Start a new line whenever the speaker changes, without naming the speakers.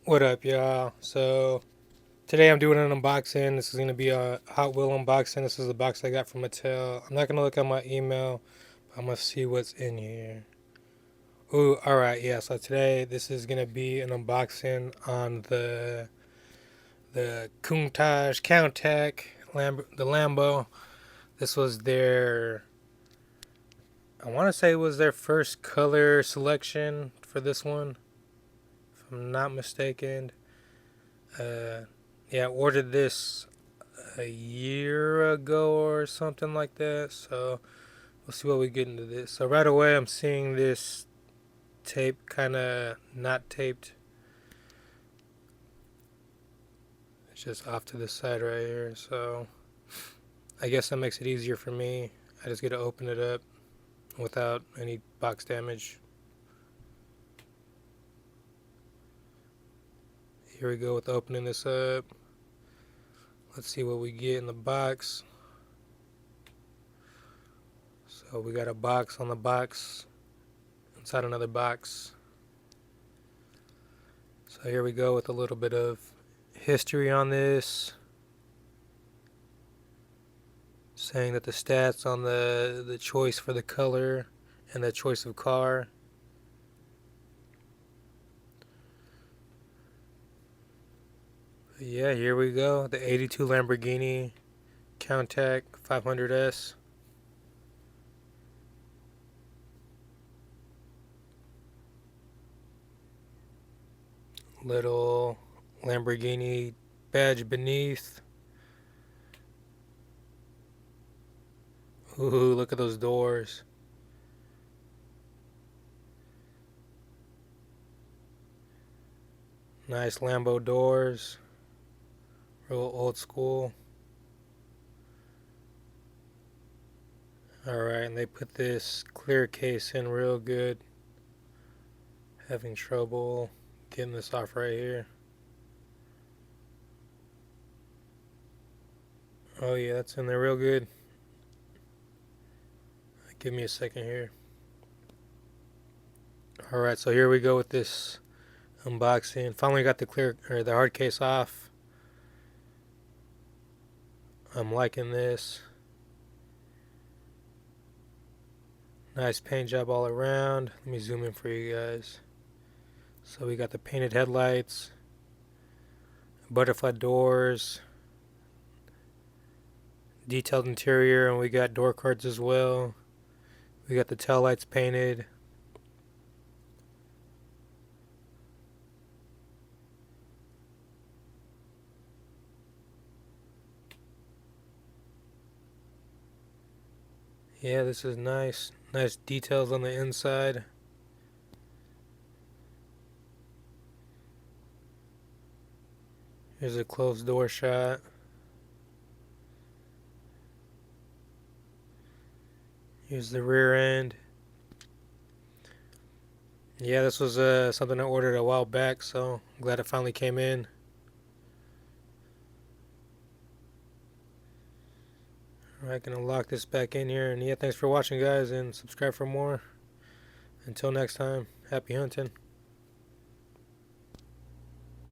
What up, y'all? So today I'm doing an unboxing. This is gonna be a Hot Wheel unboxing. This is the box I got from Mattel. I'm not gonna look at my email, but I'm gonna see what's in here. Ooh, all right, yeah. So today this is gonna be an unboxing on the Countach the Lambo. This was their, I want to say it was their first color selection for this one, if I'm not mistaken. Uh, yeah, I ordered this a year ago or something like that. So we'll see what we get into this. So right away, I'm seeing this tape kind of not taped. It's just off to the side right here. So I guess that makes it easier for me. I just get to open it up without any box damage. Here we go with opening this up. Let's see what we get in the box. So we got a box on the box inside another box. So here we go with a little bit of history on this, saying that the stats on the choice for the color and the choice of car. But yeah, here we go. The 82 Lamborghini Countach 500S. Little Lamborghini badge beneath. Ooh, look at those doors. Nice Lambo doors. Real old school. Alright, and they put this clear case in real good. Having trouble getting this off right here. Oh yeah, that's in there real good. Give me a second here. Alright, so here we go with this unboxing. Finally got the hard case off. I'm liking this. Nice paint job all around. Let me zoom in for you guys. So we got the painted headlights, butterfly doors, detailed interior, and we got door cards as well. We got the tail lights painted. Yeah, this is nice. Nice details on the inside. Here's a closed door shot. Here's the rear end. Yeah, this was something I ordered a while back, so I'm glad it finally came in. Alright, gonna lock this back in here. And yeah, thanks for watching, guys, and subscribe for more. Until next time, happy hunting.